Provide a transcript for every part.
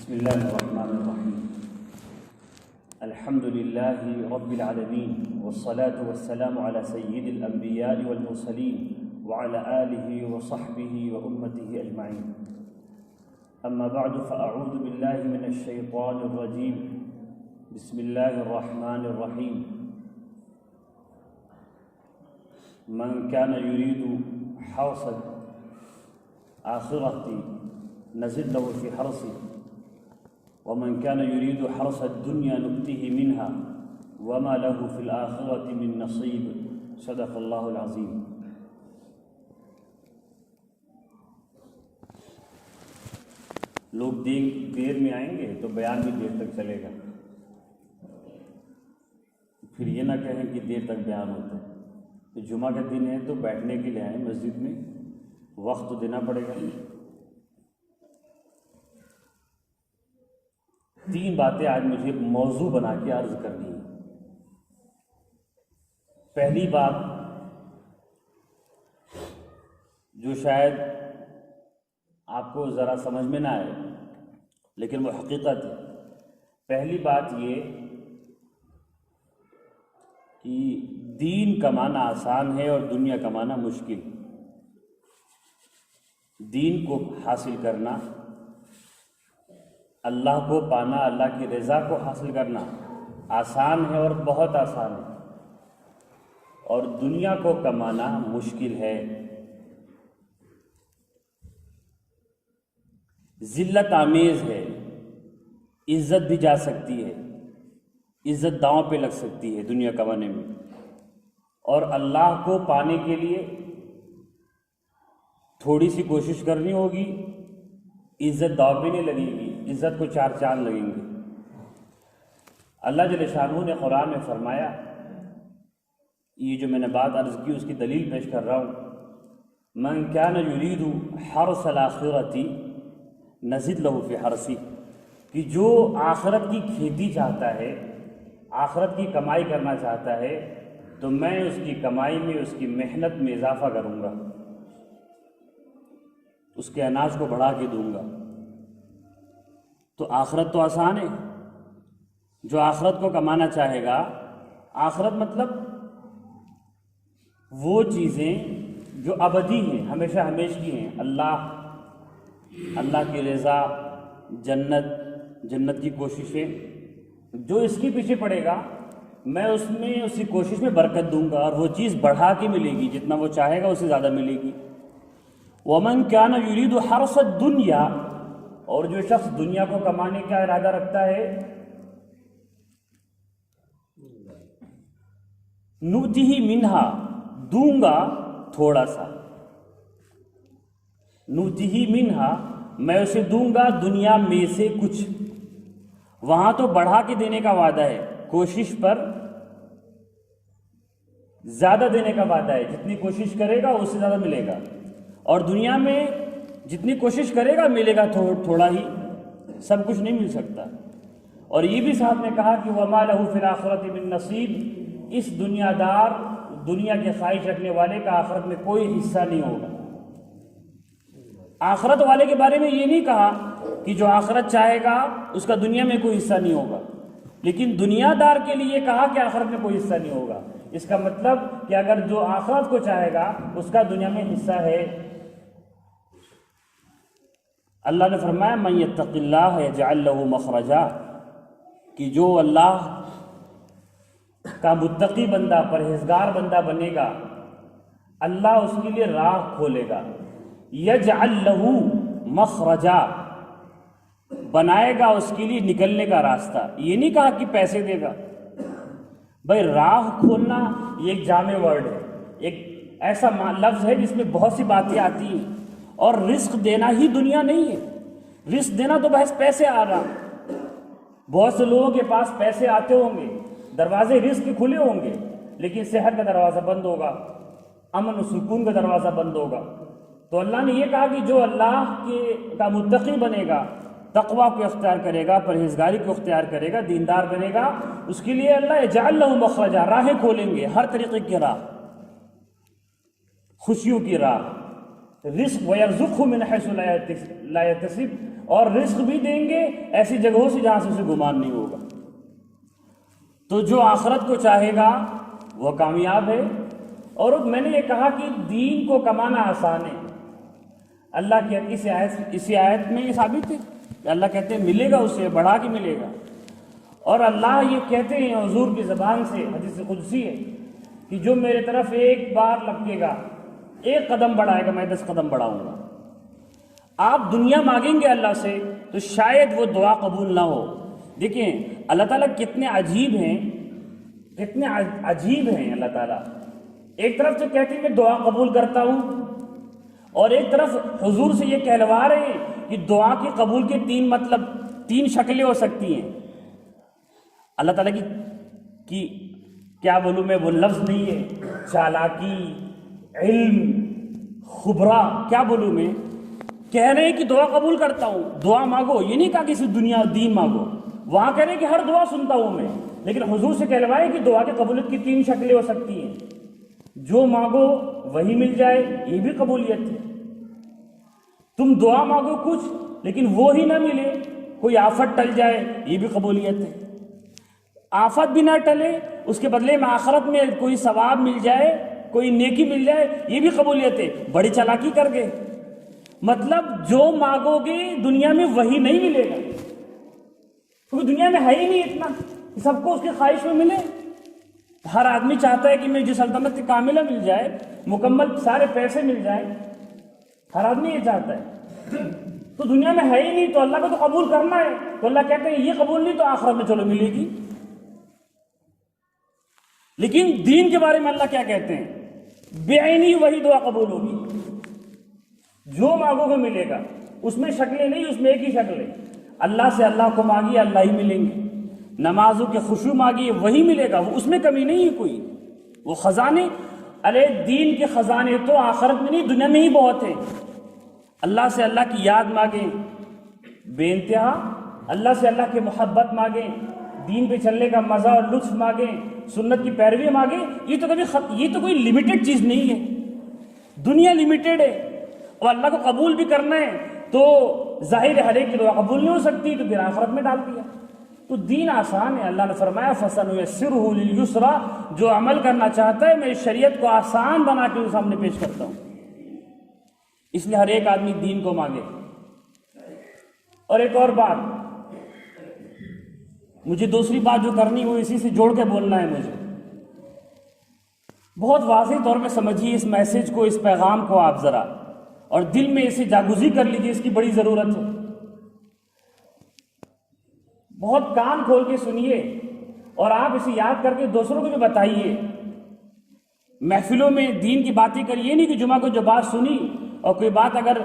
بسم اللہ الرحمن الرحیم الحمد للہ رب العالمین والصلاة والسلام علی سید الانبیاء والمرسلین وعلى آلہ وصحبہ وامتہ اجمعین اما بعد فاعوذ باللہ من الشیطان الرجیم بسم اللہ الرحمن الرحیم من كان يريد حرث الآخرة نزد له في حرثه ومن كان يريد حرث الدنيا نؤته منها وما له في الآخرة من نصيب صدق الله العظيم. لوگ دیر میں آئیں گے تو بیان بھی دیر تک چلے گا، پھر یہ نہ کہیں کہ دیر تک بیان ہوتا ہے. تو جمعہ کا دن ہے تو بیٹھنے کے لیے آئیں مسجد میں، وقت تو دینا پڑے گا. تین باتیں آج مجھے موضوع بنا کے عرض کرنی ہے. پہلی بات جو شاید آپ کو ذرا سمجھ میں نہ آئے لیکن وہ حقیقت ہے. پہلی بات یہ کہ دین کمانا آسان ہے اور دنیا کمانا مشکل. دین کو حاصل کرنا، اللہ کو پانا، اللہ کی رضا کو حاصل کرنا آسان ہے اور بہت آسان ہے، اور دنیا کو کمانا مشکل ہے. ذلت آمیز ہے، عزت بھی جا سکتی ہے، عزت داؤں پہ لگ سکتی ہے دنیا کمانے میں، اور اللہ کو پانے کے لیے تھوڑی سی کوشش کرنی ہوگی، عزت داؤں پہ نہیں لگے گی، عزت کو چار چاند لگیں گے. اللہ جل شانہ نے قرآن میں فرمایا، یہ جو میں نے بات عرض کی اس کی دلیل پیش کر رہا ہوں، من کان یرید حرث الآخرۃ نزد لہ فی حرثہ، کہ جو آخرت کی کھیتی چاہتا ہے، آخرت کی کمائی کرنا چاہتا ہے تو میں اس کی کمائی میں، اس کی محنت میں اضافہ کروں گا، اس کے اناج کو بڑھا کے دوں گا. تو آخرت تو آسان ہے. جو آخرت کو کمانا چاہے گا، آخرت مطلب وہ چیزیں جو ابدی ہیں، ہمیشہ ہمیشہ ہیں، اللہ کی رضا، جنت کی کوششیں. جو اس کے پیچھے پڑے گا میں اس میں اسی کوشش میں برکت دوں گا، اور وہ چیز بڑھا کے ملے گی، جتنا وہ چاہے گا اس سے زیادہ ملے گی. وَمَنْ كَانَ يُرِيدُ حَرْثَ الدُّنْيَا، اور جو شخص دنیا کو کمانے کا ارادہ رکھتا ہے، نُؤْتِهِ مِنْهَا، دوں گا تھوڑا سا، نُؤْتِهِ مِنْهَا، میں اسے دوں گا دنیا میں سے کچھ. وہاں تو بڑھا کے دینے کا وعدہ ہے، کوشش پر زیادہ دینے کا وعدہ ہے، جتنی کوشش کرے گا اس سے زیادہ ملے گا. اور دنیا میں جتنی کوشش کرے گا ملے گا تھوڑا ہی، سب کچھ نہیں مل سکتا. اور یہ بھی صاحب نے کہا کہ وَمَا لَهُ فِي الْآخِرَةِ مِن نَصِيب، اس دنیا کے خواہش رکھنے والے کا آخرت میں کوئی حصہ نہیں ہوگا. آخرت والے کے بارے میں یہ نہیں کہا کہ جو آخرت چاہے گا اس کا دنیا میں کوئی حصہ نہیں ہوگا، لیکن دنیا دار کے لیے کہا کہ آخرت میں کوئی حصہ نہیں ہوگا. اس کا مطلب کہ اگر جو آخرت کو چاہے گا اس کا دنیا میں حصہ ہے. اللہ نے فرمایا من یتق اللہ یجعل لہ مخرجا، کہ جو اللہ کا متقی بندہ، پرہیزگار بندہ بنے گا، اللہ اس کے لیے راہ کھولے گا. یجعل لہ مخرجا، بنائے گا اس کے لیے نکلنے کا راستہ. یہ نہیں کہا کہ پیسے دے گا. بھائی راہ کھولنا یہ ایک جامع ورڈ ہے، ایک ایسا لفظ ہے جس میں بہت سی باتیں آتی ہیں. اور رزق دینا ہی دنیا نہیں ہے. رزق دینا تو بحث پیسے آ رہا. بہت سے لوگوں کے پاس پیسے آتے ہوں گے، دروازے رزق کے کھلے ہوں گے، لیکن صحت کا دروازہ بند ہوگا، امن و سکون کا دروازہ بند ہوگا. تو اللہ نے یہ کہا کہ جو اللہ کا متقی بنے گا، تقوی کو اختیار کرے گا، پرہیزگاری کو اختیار کرے گا، دیندار بنے گا، اس کے لیے اللہ یجعل لہ مخرجا، راہیں کھولیں گے، ہر طریقے کی راہ، خوشیوں کی راہ، رزق وَيَرْزُقْهُ مِنْ حَيْثُ لَا يَحْتَسِبُ، اور رزق بھی دیں گے ایسی جگہوں سے جہاں سے اسے گمان نہیں ہوگا۔ تو جو آخرت کو چاہے گا وہ کامیاب ہے۔ اور میں نے یہ کہا کہ دین کو کمانا آسان ہے۔ اللہ کی اسی آیت میں یہ ثابت ہے کہ اللہ کہتے ہیں ملے گا، اسے بڑھا کے ملے گا۔ اور اللہ یہ کہتے ہیں حضور کی زبان سے، حدیث قدسی ہے کہ جو میرے طرف ایک بار لپکے گا، ایک قدم بڑھائے گا، میں 10 قدم بڑھاؤں گا۔ آپ دنیا مانگیں گے اللہ سے تو شاید وہ دعا قبول نہ ہو۔ دیکھیں اللہ تعالیٰ کتنے عجیب ہیں، کتنے عجیب ہیں اللہ تعالیٰ۔ ایک طرف سے کہتے ہیں میں دعا قبول کرتا ہوں، اور ایک طرف حضور سے یہ کہلوا رہے ہیں کہ دعا کی قبول کے 3 مطلب 3 شکلیں ہو سکتی ہیں۔ اللہ تعالیٰ کی کیا بولوں میں، وہ لفظ نہیں ہے، چالاکی، علم، خبرہ، کیا بولوں میں، کہہ رہے ہیں کہ دعا قبول کرتا ہوں، دعا مانگو۔ یہ نہیں کہا کہ صرف دنیا دین مانگو، وہاں کہہ رہے ہیں کہ ہر دعا سنتا ہوں میں، لیکن حضور سے کہلوائے کہ دعا کی قبولیت کی 3 شکلیں ہو سکتی ہیں۔ جو مانگو وہی مل جائے، یہ بھی قبولیت ہے۔ تم دعا مانگو کچھ لیکن وہی نہ ملے، کوئی آفت ٹل جائے، یہ بھی قبولیت ہے۔ آفت بھی نہ ٹلے، اس کے بدلے میں آخرت میں کوئی ثواب مل جائے، کوئی نیکی مل جائے، یہ بھی قبولیت ہے۔ بڑی چالاکی کر گئے، مطلب جو مانگو گے دنیا میں وہی نہیں ملے گا، کیونکہ دنیا میں ہے ہی نہیں اتنا کہ سب کو اس کی خواہش میں ملے۔ ہر آدمی چاہتا ہے کہ مجھے سلطنت کاملہ مل جائے، مکمل سارے پیسے مل جائیں، ہر آدمی یہ چاہتا ہے۔ تو دنیا میں ہے ہی نہیں، تو اللہ کو تو قبول کرنا ہے، تو اللہ کہتے ہیں یہ قبول نہیں تو آخرت میں چلو ملے گی۔ لیکن دین کے بارے میں اللہ کیا کہتے ہیں، بے عینی وہی دعا قبول ہوگی، جو مانگو گے ملے گا۔ اس میں شکلیں نہیں، اس میں ایک ہی شکل ہے، اللہ سے اللہ کو مانگیے اللہ ہی ملیں گے، نمازوں کے خشوع مانگیے وہی ملے گا، اس میں کمی نہیں ہے کوئی۔ وہ خزانے، ارے دین کے خزانے تو آخرت میں نہیں دنیا میں ہی بہت ہیں۔ اللہ سے اللہ کی یاد مانگیں بے انتہا، اللہ سے اللہ کی محبت مانگیں، دین پہ چلنے کا مزہ اور لطف مانگیں، سنت کی پیروی مانگیں۔ یہ تو کوئی لمیٹڈ چیز نہیں ہے، دنیا لمیٹڈ ہے، اور اللہ کو قبول بھی کرنا ہے تو ظاہر ہے ہر ایک کی دعا قبول نہیں ہو سکتی، تو پھر آخرت میں ڈال دیا۔ تو دین آسان ہے، اللہ نے فرمایا فَسَنُيَسِّرُهُ لِلْيُسْرَىٰ، جو عمل کرنا چاہتا ہے میں شریعت کو آسان بنا کے اس سامنے پیش کرتا ہوں۔ اس لیے ہر ایک آدمی دین کو مانگے۔ اور ایک اور بات، مجھے دوسری بات جو کرنی وہ اسی سے جوڑ کے بولنا ہے مجھے، بہت واضح طور پہ سمجھیے اس میسج کو، اس پیغام کو آپ ذرا، اور دل میں اسے جاگزی کر لیجیے، اس کی بڑی ضرورت ہے۔ بہت کان کھول کے سنیے، اور آپ اسے یاد کر کے دوسروں کو بھی بتائیے۔ محفلوں میں دین کی باتیں کریے نہیں کہ جمعہ کو جو بات سنی اور کوئی بات اگر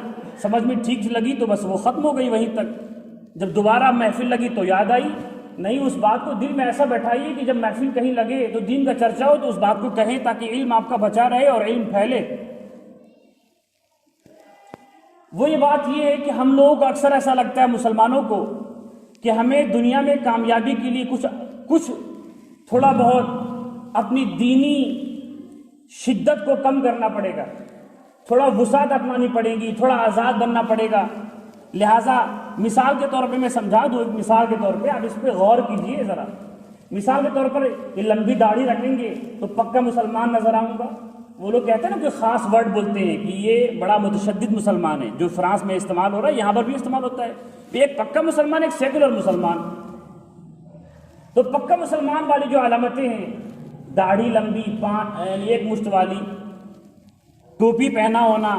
سمجھ میں ٹھیک لگی تو بس وہ ختم ہو گئی وہیں تک، جب دوبارہ محفل لگی تو یاد آئی نہیں۔ اس بات کو دل میں ایسا بیٹھائیے کہ جب محفل کہیں لگے تو دین کا چرچا ہو تو اس بات کو کہیں، تاکہ علم آپ کا بچا رہے اور علم پھیلے۔ وہ یہ بات یہ ہے کہ ہم لوگوں کو اکثر ایسا لگتا ہے مسلمانوں کو کہ ہمیں دنیا میں کامیابی کے لیے کچھ تھوڑا بہت اپنی دینی شدت کو کم کرنا پڑے گا، تھوڑا وسعت اپنانی پڑے گی، تھوڑا آزاد بننا پڑے گا۔ لہٰذا مثال کے طور پہ میں سمجھا دوں، ایک مثال کے طور پہ آپ اس پہ غور کیجئے ذرا۔ مثال کے طور پر یہ لمبی داڑھی رکھیں گے تو پکا مسلمان نظر آؤں گا۔ وہ لوگ کہتے ہیں نا کہ خاص ورڈ بولتے ہیں کہ یہ بڑا متشدد مسلمان ہے، جو فرانس میں استعمال ہو رہا ہے یہاں پر بھی استعمال ہوتا ہے۔ ایک پکا مسلمان، ایک سیکولر مسلمان۔ تو پکا مسلمان والی جو علامتیں ہیں، داڑھی لمبی، ایک مشت والی، ٹوپی پہنا ہونا،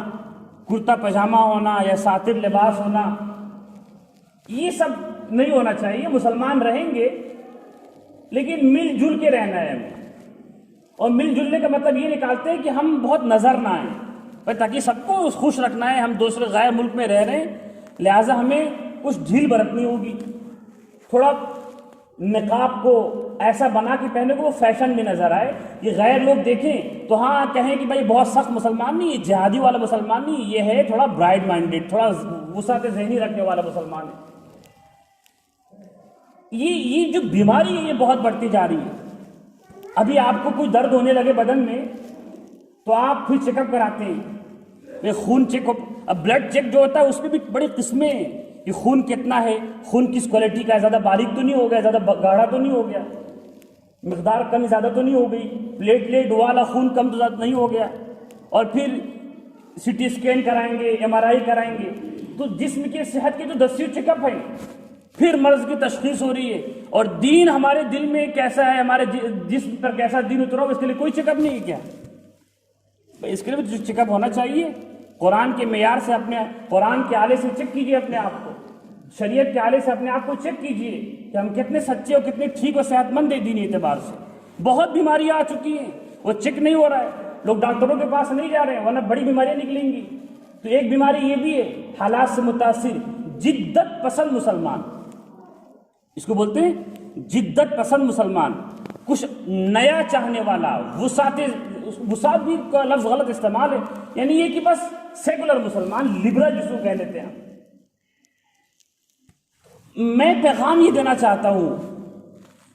کرتا پاجامہ ہونا یا ساتر لباس ہونا، یہ سب نہیں ہونا چاہیے۔ مسلمان رہیں گے لیکن مل جل کے رہنا ہے ہمیں، اور مل جلنے کا مطلب یہ نکالتے ہیں کہ ہم بہت نظر نہ آئیں، تاکہ سب کو خوش رکھنا ہے۔ ہم دوسرے غیر ملک میں رہ رہے ہیں، لہٰذا ہمیں کچھ ڈھیل برتنی ہوگی، تھوڑا نقاب کو ایسا بنا کے پہنے کو وہ فیشن میں نظر آئے، یہ غیر لوگ دیکھیں تو ہاں کہیں کہ بھائی بہت سخت مسلمان نہیں، یہ جہادی والا مسلمان نہیں، یہ ہے تھوڑا برائٹ مائنڈیڈ، تھوڑا وسعت ذہنی رکھنے والا مسلمان ہے۔ یہ جو بیماری ہے یہ بہت بڑھتی جا رہی ہے۔ ابھی آپ کو کوئی درد ہونے لگے بدن میں تو آپ پھر چیک اپ کراتے ہیں، خون چیک اپ، اب بلڈ چیک جو ہوتا ہے اس میں بھی بڑی قسمیں ہیں، کہ خون کتنا ہے، خون کس کوالٹی کا ہے، زیادہ باریک تو نہیں ہو گیا، زیادہ گاڑھا تو نہیں ہو گیا، مقدار کم زیادہ تو نہیں ہو گئی، پلیٹلیٹ والا خون کم تو زیادہ نہیں ہو گیا، اور پھر سی ٹی اسکین کرائیں گے، ایم آر آئی کرائیں گے، تو جسم کی صحت کے تو 10 چیک اپ ہیں، پھر مرض کی تشخیص ہو رہی ہے۔ اور دین ہمارے دل میں کیسا ہے، ہمارے جسم پر کیسا دین اترا ہو، اس کے لیے کوئی چیک اپ نہیں ہے کیا؟ اس کے لیے بھی چیک اپ ہونا چاہیے۔ قرآن کے معیار سے اپنے، قرآن کے آلے سے چیک کیجئے اپنے آپ کو، شریعت کے آلے سے اپنے آپ کو چیک کیجئے کہ ہم کتنے سچے اور کتنے ٹھیک اور صحت مند ہیں دینی اعتبار سے۔ بہت بیماریاں آ چکی ہیں، وہ چیک نہیں ہو رہا ہے، لوگ ڈاکٹروں کے پاس نہیں جا رہے ہیں ورنہ بڑی بیماریاں نکلیں گی۔ تو ایک بیماری یہ بھی ہے، حالات سے متاثر جدت پسند مسلمان، اس کو بولتے ہیں جدت پسند مسلمان، کچھ نیا چاہنے والا، وسعت بھی کا لفظ غلط استعمال ہے، یعنی یہ کہ بس سیکولر مسلمان، لبرل جس کو کہہ دیتے ہیں۔ میں پیغام یہ دینا چاہتا ہوں،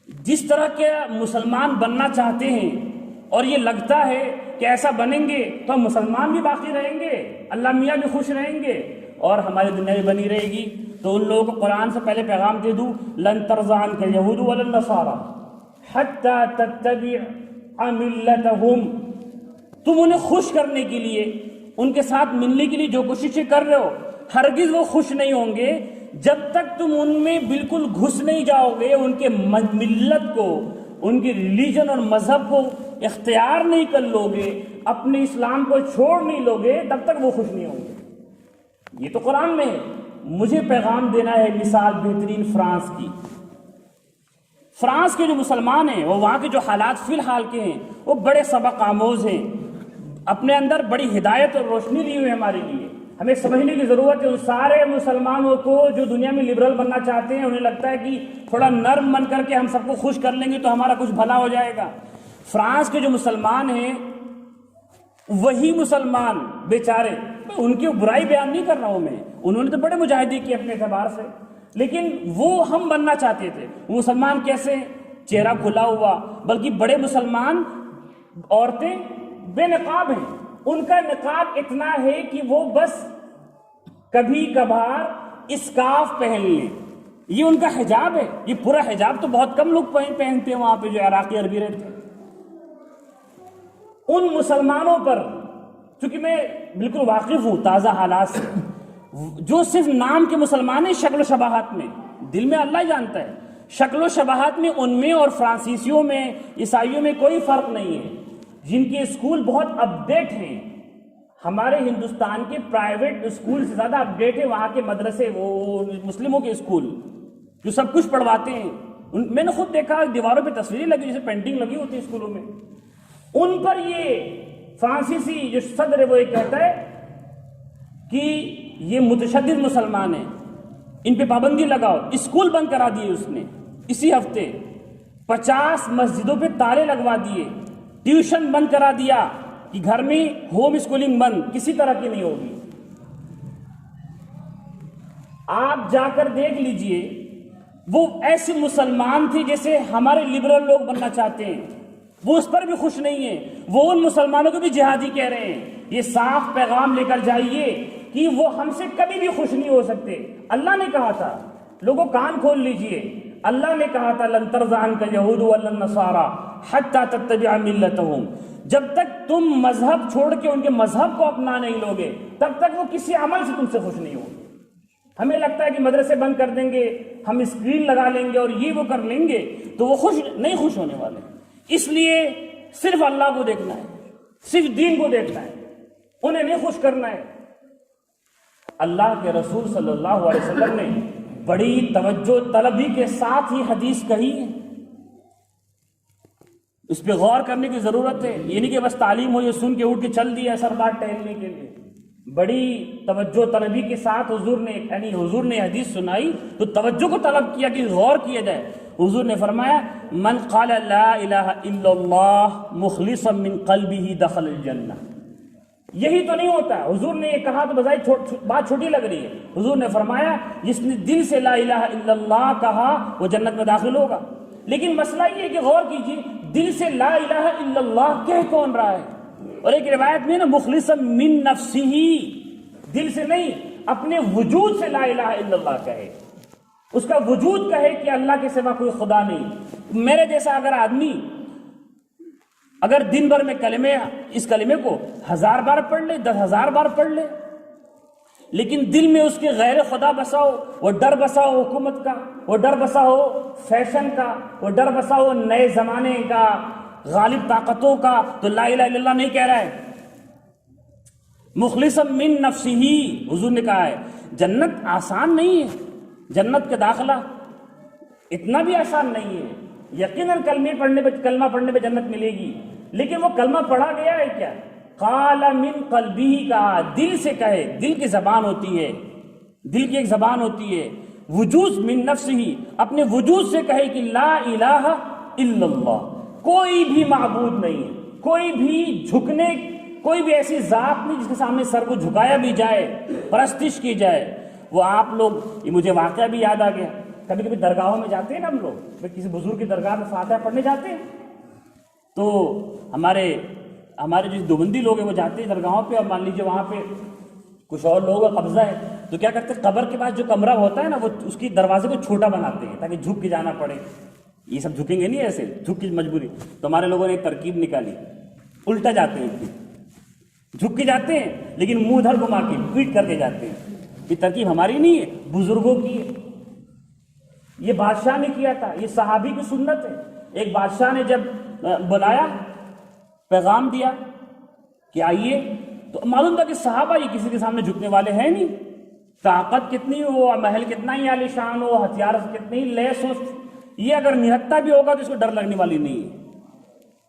جس طرح کے مسلمان بننا چاہتے ہیں اور یہ لگتا ہے کہ ایسا بنیں گے تو ہم مسلمان بھی باقی رہیں گے، اللہ میاں بھی خوش رہیں گے اور ہماری دنیا بھی بنی رہے گی، تو ان لوگوں کو قرآن سے پہلے پیغام دے دوں، لن ترضى عنك اليهود ولا النصارى حتى تتبع ملتهم۔ تم انہیں خوش کرنے کے لیے، ان کے ساتھ ملنے کے لیے جو کوششیں کر رہے ہو، ہرگز وہ خوش نہیں ہوں گے جب تک تم ان میں بالکل گھس نہیں جاؤ گے، ان کے ملت کو، ان کی ریلیجن اور مذہب کو اختیار نہیں کر لو گے، اپنے اسلام کو چھوڑ نہیں لو گے، تب تک وہ خوش نہیں ہوں گے۔ یہ تو قرآن میں ہے۔ مجھے پیغام دینا ہے مثال بہترین فرانس کی۔ فرانس کے جو مسلمان ہیں، وہ وہاں کے جو حالات فی الحال کے ہیں، وہ بڑے سبق آموز ہیں، اپنے اندر بڑی ہدایت اور روشنی لی ہوئی ہے ہمارے لیے۔ ہمیں سمجھنے کی ضرورت ہے ان سارے مسلمانوں کو جو دنیا میں لبرل بننا چاہتے ہیں، انہیں لگتا ہے کہ تھوڑا نرم بن کر کے ہم سب کو خوش کر لیں گے تو ہمارا کچھ بھلا ہو جائے گا۔ فرانس کے جو مسلمان ہیں، وہی مسلمان بیچارے، ان کی برائی بیان نہیں کر رہا ہوں میں، انہوں نے تو بڑے مجاہدے کیے اپنے اعتبار سے، لیکن وہ ہم بننا چاہتے تھے۔ وہ مسلمان کیسے ہیں؟ چہرہ کھلا ہوا، بلکہ بڑے مسلمان عورتیں بے نقاب ہیں، ان کا نقاب اتنا ہے کہ وہ بس کبھی کبھار اسکارف پہن لیں، یہ ان کا حجاب ہے۔ یہ پورا حجاب تو بہت کم لوگ پہنتے ہیں وہاں پہ جو عراقی عربی رہتے ہیں۔ ان مسلمانوں پر، چونکہ میں بالکل واقف ہوں تازہ حالات سے، جو صرف نام کے مسلمان ہیں، شکل و شباہت میں، دل میں اللہ جانتا ہے، شکل و شباہت میں ان میں اور فرانسیسیوں میں، عیسائیوں میں کوئی فرق نہیں ہے۔ جن کے اسکول بہت اپڈیٹ ہیں، ہمارے ہندوستان کے پرائیویٹ اسکول سے زیادہ اپڈیٹ ہے وہاں کے مدرسے، وہ مسلموں کے اسکول جو سب کچھ پڑھواتے ہیں۔ میں نے خود دیکھا دیواروں پہ تصویریں لگی، جیسے پینٹنگ لگی ہوتی ہے اسکولوں میں، ان پر یہ فرانسیسی جو صدر ہے وہ یہ کہتا ہے کہ یہ متشدد مسلمان ہیں، ان پہ پابندی لگاؤ۔ اسکول بند کرا دیے اس نے اسی ہفتے، 50 مسجدوں پہ تالے لگوا دیے، ٹیوشن بند کرا دیا کہ گھر میں ہوم اسکولنگ بند، کسی طرح کی نہیں ہوگی۔ آپ جا کر دیکھ لیجئے، وہ ایسے مسلمان تھے جیسے ہمارے لبرل لوگ بننا چاہتے ہیں، وہ اس پر بھی خوش نہیں ہیں، وہ ان مسلمانوں کو بھی جہادی کہہ رہے ہیں۔ یہ صاف پیغام لے کر جائیے کہ وہ ہم سے کبھی بھی خوش نہیں ہو سکتے۔ اللہ نے کہا تھا، لوگوں کان کھول لیجئے، اللہ نے کہا تھا لن ترضى عنك اليهود ولا النصارى حتى تتبع ملتهم، جب تک تم مذہب چھوڑ کے ان کے مذہب کو اپنا نہیں لوگے تب تک وہ کسی عمل سے تم سے خوش نہیں ہوں گے۔ ہمیں لگتا ہے کہ مدرسے بند کر دیں گے، ہم اسکرین لگا لیں گے اور یہ وہ کر لیں گے تو وہ خوش ہونے والے۔ اس لیے صرف اللہ کو دیکھنا ہے، صرف دین کو دیکھنا ہے، انہیں نہیں خوش کرنا ہے۔ اللہ کے رسول صلی اللہ علیہ وسلم نے بڑی توجہ طلبی کے ساتھ ہی حدیث کہی ہے، اس پہ غور کرنے کی ضرورت ہے۔ یہ نہیں کہ بس تعلیم ہو، یہ سن کے اٹھ کے چل دیا سرکار ٹہلنے کے لیے۔ بڑی توجہ طلبی کے ساتھ حضور نے حدیث سنائی تو توجہ کو طلب کیا کہ غور کیا جائے۔ حضور نے فرمایا من قال لا الہ الا اللہ مخلصا من قلبہ دخل الجنہ۔ یہی تو نہیں ہوتا، حضور نے یہ کہا تو بظاہر بات چھوٹی لگ رہی ہے۔ حضور نے فرمایا جس نے دل سے لا الہ الا اللہ کہا وہ جنت میں داخل ہوگا۔ لیکن مسئلہ یہ ہے کہ غور کیجیے، دل سے لا الہ الا اللہ کہہ کون رہا ہے؟ اور ایک روایت میں نا مخلصا من نفسہ، دل سے نہیں، اپنے وجود سے لا الہ الا اللہ کہے، اس کا وجود کہے کہ اللہ کے سوا کوئی خدا نہیں۔ میرے جیسا اگر آدمی اگر دن بھر میں اس کلمے کو 1000 بار پڑھ لے، 10,000 بار پڑھ لے، لیکن دل میں اس کے غیر خدا بسا ہو، وہ ڈر بسا ہو حکومت کا، وہ ڈر بسا ہو فیشن کا، وہ ڈر بسا ہو نئے زمانے کا، غالب طاقتوں کا، تو لا الہ الا اللہ نہیں کہہ رہا ہے۔ مخلصا من نفسہ، حضور نے کہا ہے جنت آسان نہیں ہے، جنت کا داخلہ اتنا بھی آسان نہیں ہے۔ یقیناً کلمہ پڑھنے پہ جنت ملے گی، لیکن وہ کلمہ پڑھا گیا ہے کیا؟ قال من قلبہ، کہا دل سے کہے، دل کی زبان ہوتی ہے، دل کی ایک زبان ہوتی ہے۔ وجود من نفسہ، اپنے وجود سے کہے کہ لا الہ الا اللہ، کوئی بھی معبود نہیں، کوئی بھی ایسی ذات نہیں جس کے سامنے سر کو جھکایا بھی جائے، پرستش کی جائے۔ وہ آپ لوگ، یہ مجھے واقعہ بھی یاد آ گیا، کبھی کبھی درگاہوں میں جاتے ہیں نا ہم لوگ، کسی بزرگ کی درگاہ میں فاتحہ پڑھنے جاتے ہیں، تو ہمارے جو دیوبندی لوگ ہیں وہ جاتے ہیں درگاہوں پہ، اور مان لیجیے وہاں پہ کچھ اور لوگوں کا قبضہ ہے، تو کیا کرتے ہیں قبر کے بعد جو کمرہ ہوتا ہے نا، وہ اس کی دروازے کو چھوٹا بناتے ہیں تاکہ جھک کے جانا پڑے۔ یہ سب جھکیں گے نہیں ایسے، جھک کی مجبوری، تو ہمارے لوگوں نے ایک ترکیب نکالی، الٹا جاتے ہیں، جھک کے جاتے ہیں لیکن منہ ادھر گھما کے پیٹ کر کے جاتے ہیں۔ یہ ترکیب ہماری نہیں ہے، بزرگوں کی ہے۔ یہ بادشاہ نے کیا تھا، یہ صحابی کی سنت ہے۔ ایک بادشاہ نے جب بلایا، پیغام دیا کہ آئیے، تو معلوم تھا کہ صحابہ یہ کسی کے سامنے جھکنے والے ہیں نہیں، طاقت کتنی ہو، محل کتنا ہی عالی شان ہو، ہتھیار کتنی لیس ہو، یہ اگر نہتا بھی ہوگا تو اس کو ڈر لگنے والی نہیں ہے،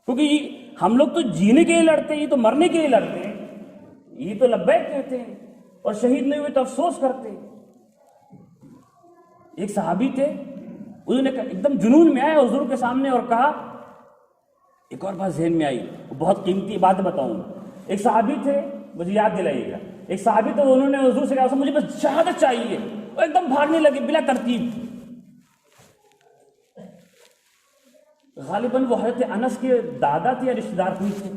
کیونکہ ہم لوگ تو جینے کے لیے لڑتے ہیں، یہ تو مرنے کے لیے لڑتے ہیں، یہ تو لبیک کہتے ہیں، اور شہید نہیں ہوئے تو افسوس کرتے ہیں۔ ایک صحابی تھے، انہوں نے ایک دم جنون میں آیا حضور کے سامنے اور کہا، ایک اور بات ذہن میں آئی، بہت قیمتی بات بتاؤں گا۔ ایک صحابی تھے، مجھے یاد دلائیے گا، ایک صحابی تھے، انہوں نے حضور سے کہا مجھے بس شہادت چاہیے، وہ ایک دم بھاگنے لگے بلا ترتیب۔ غالباً وہ حضرت انس کے دادا تھے یا رشتہ دار کوئی تھے،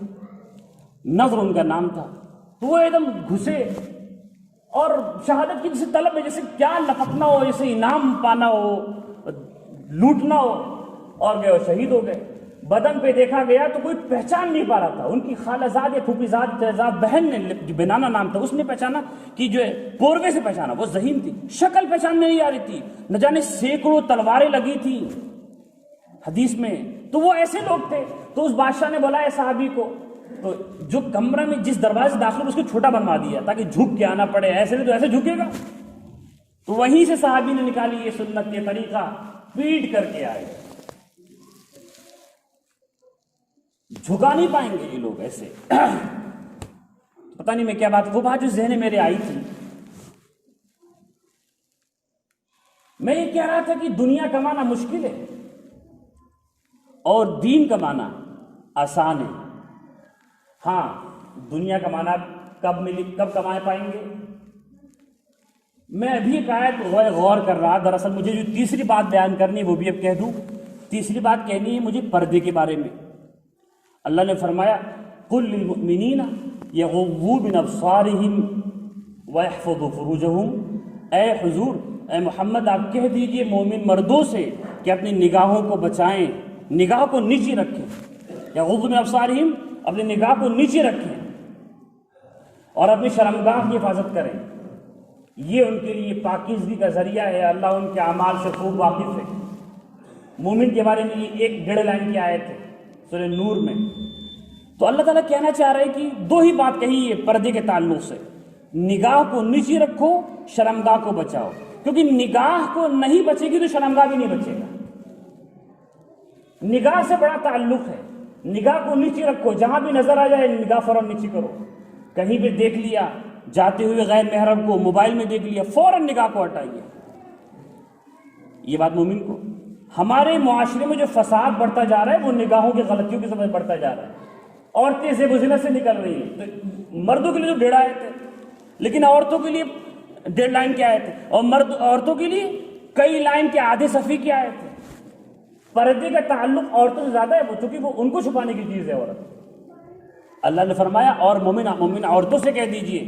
نظر ان کا نام تھا، تو وہ ایک دم گھسے اور شہادت کی جیسے طلب ہے، جیسے کیا لپکنا ہو، جیسے انعام پانا ہو، لوٹنا ہو، اور گئے اور شہید ہو گئے۔ بدن پہ دیکھا گیا تو کوئی پہچان نہیں پا رہا تھا، ان کی خالہ زاد یا پھوپھی زاد بہن نے، جو بنانا نام تھا، اس نے پہچانا کہ جو ہے پوروے سے پہچانا، وہ ذہین تھی، شکل پہچان میں نہیں آ رہی تھی، نہ جانے سینکڑوں تلواریں لگی تھی حدیث میں، تو وہ ایسے لوگ تھے۔ تو اس بادشاہ نے بلایا صحابی کو، تو جو کمرہ میں جس دروازے داخل اس کو چھوٹا بنوا دیا تاکہ جھک کے آنا پڑے، ایسے نہیں تو ایسے جھکے گا۔ تو وہیں سے صحابی نے نکالی یہ سنت، یہ طریقہ، پیٹ کر کے آئے، جھکا نہیں پائیں گے یہ لوگ ایسے۔ پتہ نہیں میں کیا بات، وہ بات جو ذہن میرے آئی تھی، میں یہ کہہ رہا تھا کہ دنیا کمانا مشکل ہے اور دین کمانا آسان ہے۔ ہاں، دنیا کمانا کب کمائے پائیں گے؟ میں ابھی ایک آیت غور کر رہا، دراصل مجھے جو تیسری بات بیان کرنی ہے وہ بھی اب کہہ دوں۔ تیسری بات کہنی ہے مجھے پردے کے بارے میں۔ اللہ نے فرمایا قُلْ لِلْمُؤْمِنِينَ يَغُضُّوا مِنْ أَبْصَارِهِمْ وَيَحْفَظُوا فُرُوجَهُمْ، اے حضور، اے محمد، آپ کہہ دیجئے مومن مردوں سے کہ اپنی نگاہوں کو بچائیں، نگاہ کو نیچے رکھیں، یغضوا من ابصارہم، اپنی نگاہ کو نیچے رکھیں اور اپنی شرمگاہ کی حفاظت کریں۔ یہ ان کے لیے پاکیزگی کا ذریعہ ہے، اللہ ان کے اعمال سے خوب واقف ہے۔ مومن کے بارے میں یہ 1.5 لائن کی آیت ہے سورہ نور میں۔ تو اللہ تعالیٰ کہنا چاہ رہے کہ دو ہی بات کہی ہے پردے کے تعلق سے، نگاہ کو نیچے رکھو، شرمگاہ کو بچاؤ، کیونکہ نگاہ کو نہیں بچے گی تو شرمگاہ بھی نہیں بچے گا۔ نگاہ سے بڑا تعلق ہے، نگاہ کو نیچے رکھو، جہاں بھی نظر آ جائے نگاہ فوراً نیچے کرو، کہیں پہ دیکھ لیا، جاتے ہوئے غیر محرم کو موبائل میں دیکھ لیا، فوراً نگاہ کو ہٹائیے۔ یہ بات مومن کو۔ ہمارے معاشرے میں جو فساد بڑھتا جا رہا ہے وہ نگاہوں کی غلطیوں کی سبب بڑھتا جا رہا ہے۔ عورتیں زیب و زینت سے نکل رہی ہیں، تو مردوں کے لیے تو 1.5 آیت ہے، لیکن عورتوں کے لیے 1.5 لائن کی آیت ہے، اور عورتوں کے لیے کئی لائن کے آدھے صفحے کی آیت ہے۔ پردے کا تعلق عورتوں سے زیادہ ہے، چونکہ وہ ان کو چھپانے کی چیز ہے عورت۔ اللہ نے فرمایا اور مومن عورتوں سے کہہ دیجئے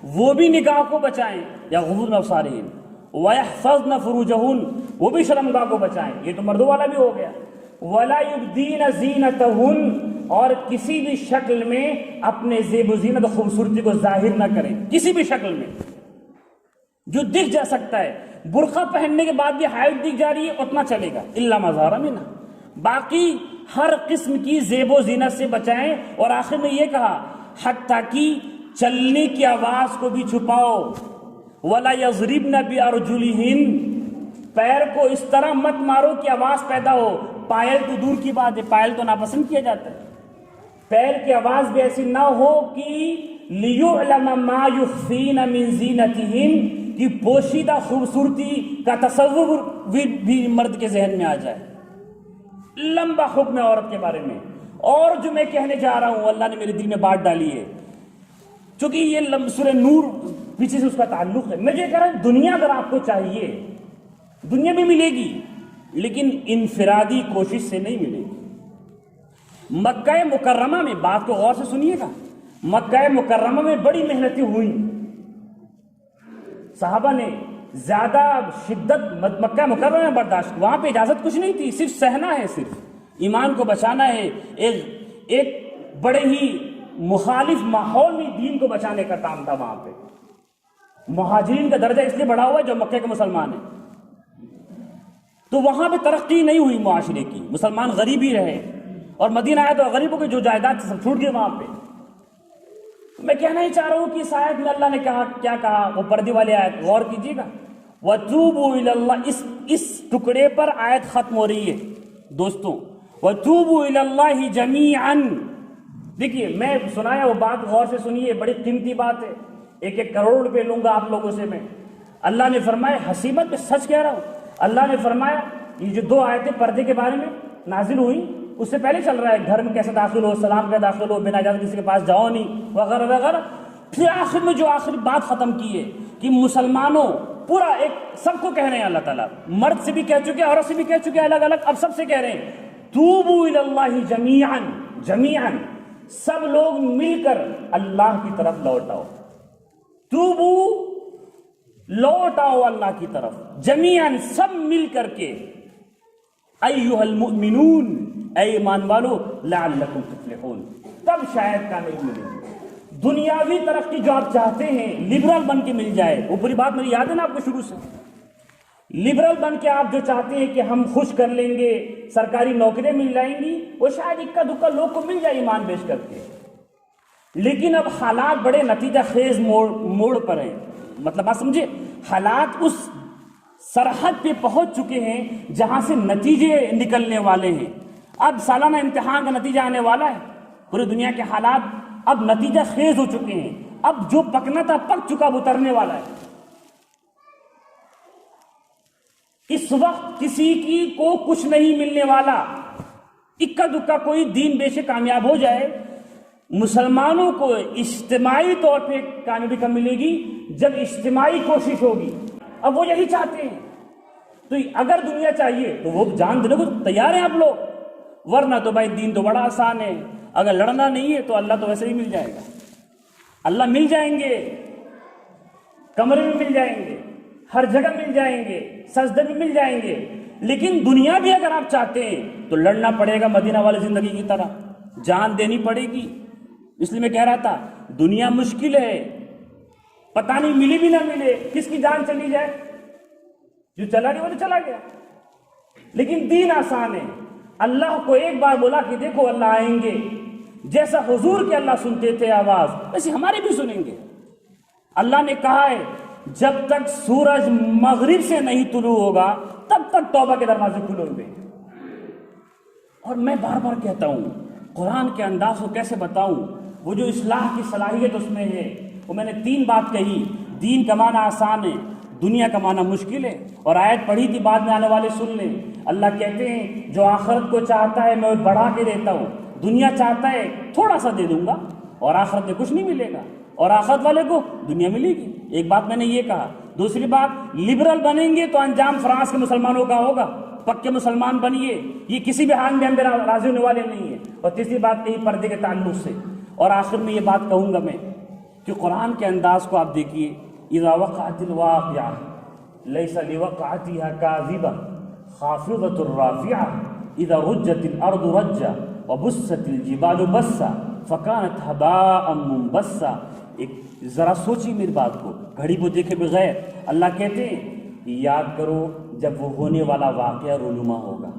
وہ بھی نگاہ کو بچائیں، یا غضضن ابصارہن وَيَحْفَظْنَ فُرُوجَهُنَّ، وہ بھی شرمگاہ کو بچائیں، یہ تو مردوں والا بھی ہو گیا۔ وَلَا يُبْدِينَ زِينَتَهُنَّ، اور کسی بھی شکل میں اپنے زیب و زینت و خوبصورتی کو ظاہر نہ کریں، کسی بھی شکل میں جو دکھ جا سکتا ہے۔ برقع پہننے کے بعد بھی ہائٹ دکھ جا رہی ہے اتنا چلے گا، الا ما ظہر منہا، باقی ہر قسم کی زیب و زینت سے بچائیں۔ اور آخر میں یہ کہا حتیٰ کہ چلنے کی آواز کو بھی چھپاؤ۔ وَلَا يَضْرِبْنَ بِأَرْجُلِهِنَّ، پیر کو اس طرح مت مارو کہ آواز پیدا ہو۔ پائل تو دور کی بات ہے، پائل تو ناپسند کیا جاتا ہے، پیر کی آواز بھی ایسی نہ ہو کہ لِيُعْلَمَ مَا يُخْفِينَ مِن زِينَتِهِنَّ، کہ پوشیدہ خوبصورتی کا تصور بھی مرد کے ذہن میں آ جائے۔ لمبا حکم ہے عورت کے بارے میں۔ اور جو میں کہنے جا رہا ہوں اللہ نے میرے دل میں بات ڈالی ہے، چونکہ یہ سورہ نور پیچھے سے اس کا تعلق ہے۔ میں جو کہہ رہا ہوں دنیا اگر آپ کو چاہیے، دنیا بھی ملے گی لیکن انفرادی کوشش سے نہیں ملے گی۔ مکہ مکرمہ میں، بات کو غور سے سنیے گا، مکہ مکرمہ میں بڑی محنتیں ہوئیں، صحابہ نے زیادہ شدت مکہ مکرمہ میں برداشت، وہاں پہ اجازت کچھ نہیں تھی، صرف سہنا ہے، صرف ایمان کو بچانا ہے۔ ایک بڑے ہی مخالف ماحول میں دین کو بچانے کا کام تھا وہاں پہ۔ مہاجرین کا درجہ اس لیے بڑھا ہوا ہے جو مکہ کے مسلمان ہیں، تو وہاں پہ ترقی نہیں ہوئی معاشرے کی، مسلمان غریب ہی رہے، اور مدینہ آیا تو غریبوں کے جو جائیداد تھے سب چھوٹ گئے وہاں پہ۔ میں کہنا ہی چاہ رہا ہوں کہ اس آیت میں اللہ نے کہا، کیا کہا، وہ پردے والے آیت غور کیجیے گا، وَتُوبُوا إِلَى اللَّهِ، اس ٹکڑے پر آیت ختم ہو رہی ہے دوستوں، وَتُوبُوا إِلَى اللَّهِ جَمِيعًا۔ دیکھیے میں سنایا وہ بات غور سے سنیے، بڑی قیمتی بات ہے، 1-1 کروڑ روپے لوں گا آپ لوگوں سے میں۔ اللہ نے فرمایا، حسیبت میں سچ کہہ رہا ہوں، اللہ نے فرمایا یہ جو 2 آیتیں پردے کے بارے میں نازل ہوئی، اس سے پہلے چل رہا ہے گھر میں کیسے داخل ہو، سلام کا داخل ہو، بنا اجازت کسی کے پاس جاؤ نہیں، وغیرہ وغیرہ۔ پھر آخر میں جو آخری بات ختم کی ہے کہ مسلمانوں پورا ایک سب کو کہہ رہے ہیں، اللہ تعالیٰ مرد سے بھی کہہ چکے، عورت سے بھی کہہ چکے الگ الگ، اب سب سے کہہ رہے ہیں توبوا الی اللہ جمیعاً، جمیعاً سب لوگ مل کر اللہ کی طرف لوٹ آؤ، توبو لوٹ آؤ اللہ کی طرف، جمیعاً سب مل کر کے، ایھا المؤمنون اے ایمان والو لعلکم تفلحون، تب شاید کامیابی ملے گی۔ دنیاوی ترقی جو آپ چاہتے ہیں لبرل بن کے مل جائے، وہ پوری بات میری یاد ہے نا آپ کو شروع سے، لبرل بن کے آپ جو چاہتے ہیں کہ ہم خوش کر لیں گے، سرکاری نوکریاں مل جائیں گی، وہ شاید اکا دکا لوگ کو مل جائے ایمان بیچ کر کے، لیکن اب حالات بڑے نتیجہ خیز موڑ پر ہیں، مطلب آپ سمجھے، حالات اس سرحد پہ پہنچ چکے ہیں جہاں سے نتیجے نکلنے والے ہیں۔ اب سالانہ امتحان کا نتیجہ آنے والا ہے، پوری دنیا کے حالات اب نتیجہ خیز ہو چکے ہیں، اب جو پکنا تھا پک چکا، اب اترنے والا ہے۔ اس وقت کسی کی کو کچھ نہیں ملنے والا، اکا دکا کوئی دین بیچ کے کامیاب ہو جائے۔ مسلمانوں کو اجتماعی طور پہ کامیابی کب ملے گی؟ جب اجتماعی کوشش ہوگی، اب وہ یہی چاہتے ہیں۔ تو اگر دنیا چاہیے تو وہ جان دینے کو تیار ہیں آپ لوگ، ورنہ تو بھائی دین تو بڑا آسان ہے، اگر لڑنا نہیں ہے تو اللہ تو ویسے ہی مل جائے گا، اللہ مل جائیں گے، کمرے میں مل جائیں گے، ہر جگہ مل جائیں گے، سجدے میں مل جائیں گے، لیکن دنیا بھی اگر آپ چاہتے ہیں تو لڑنا پڑے گا مدینہ والی زندگی کی طرح، جان دینی پڑے گی۔ اس لیے میں کہہ رہا تھا دنیا مشکل ہے، پتہ نہیں ملی بھی نہ ملے، کس کی جان چلی جائے، جو چلا گیا وہ تو چلا گیا، لیکن دین آسان ہے۔ اللہ کو ایک بار بولا کہ دیکھو اللہ آئیں گے، جیسا حضور کے اللہ سنتے تھے آواز، ویسے ہمارے بھی سنیں گے۔ اللہ نے کہا ہے جب تک سورج مغرب سے نہیں طلوع ہوگا تب تک توبہ کے دروازے کھلے ہوئے۔ اور میں بار بار کہتا ہوں قرآن کے انداز کو کیسے بتاؤں، وہ جو اصلاح کی صلاحیت اس میں ہے، وہ میں نے 3 بات کہی، دین کا معنی آسان ہے، دنیا کا معنی مشکل ہے، اور آیت پڑھی تھی بعد میں آنے والے سن لیں۔ اللہ کہتے ہیں جو آخرت کو چاہتا ہے میں بڑھا کے دیتا ہوں، دنیا چاہتا ہے تھوڑا سا دے دوں گا اور آخرت میں کچھ نہیں ملے گا، اور آخرت والے کو دنیا ملے گی۔ ایک بات میں نے یہ کہا۔ دوسری بات، لبرل بنیں گے تو انجام فرانس کے مسلمانوں کا ہوگا، پکے مسلمان بنیے، یہ کسی بھی حال میں ہم راضی ہونے والے نہیں ہیں۔ اور تیسری بات کہی پردے کے تعلق سے، اور آخر میں یہ بات کہوں گا میں کہ قرآن کے انداز کو آپ دیکھیے، اذا وقعت الواقعہ لیس لوقعتها کاذبہ خافضۃ الرافعہ اذا رجت الارض رجا وبست الجبال بسا فکانت ہباء منبثا۔ ایک ذرا سوچی میری بات کو، گھڑی کو دیکھے بغیر اللہ کہتے ہیں یاد کرو جب وہ ہونے والا واقعہ رونما ہوگا،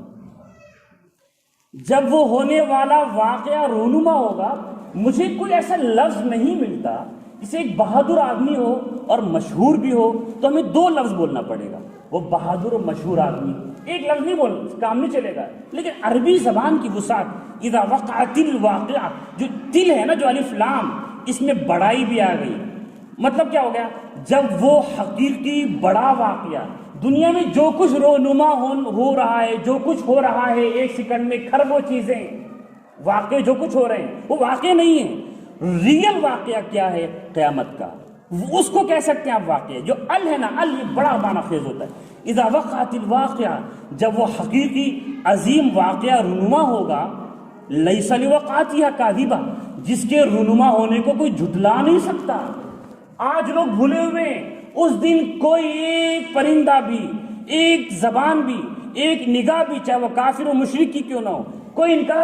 جب وہ ہونے والا واقعہ رونما ہوگا۔ مجھے کوئی ایسا لفظ نہیں ملتا، اسے ایک بہادر آدمی ہو اور مشہور بھی ہو تو ہمیں دو لفظ بولنا پڑے گا، وہ بہادر و مشہور آدمی، ایک لفظ نہیں بول کام نہیں چلے گا۔ لیکن عربی زبان کی وسعت، اذا وقعت الواقعہ، جو تل ہے نا، جو الف لام، اس میں بڑائی بھی آ گئی۔ مطلب کیا ہو گیا؟ جب وہ حقیقی بڑا واقعہ، دنیا میں جو کچھ رونما ہو رہا ہے، جو کچھ ہو رہا ہے ایک سیکنڈ میں کھربوں چیزیں، واقعے جو کچھ ہو رہے ہیں وہ واقعے نہیں ہیں۔ ریئل واقعہ کیا ہے؟ قیامت کا، اس کو کہہ سکتے ہیں آپ واقعہ۔ جو ال ہے نا، ال یہ بڑا معنی خیز ہوتا ہے۔ اذا وقعت الواقعہ، جب وہ حقیقی عظیم واقعہ رونما ہوگا، لیس لوقعتها کاذبہ، جس کے رونما ہونے کو کوئی جھٹلا نہیں سکتا۔ آج لوگ بھولے ہوئے ہیں، اس دن کوئی ایک پرندہ بھی، ایک زبان بھی، ایک نگاہ بھی، چاہے وہ کافر و مشرک کی کیوں نہ ہو، کوئی انکار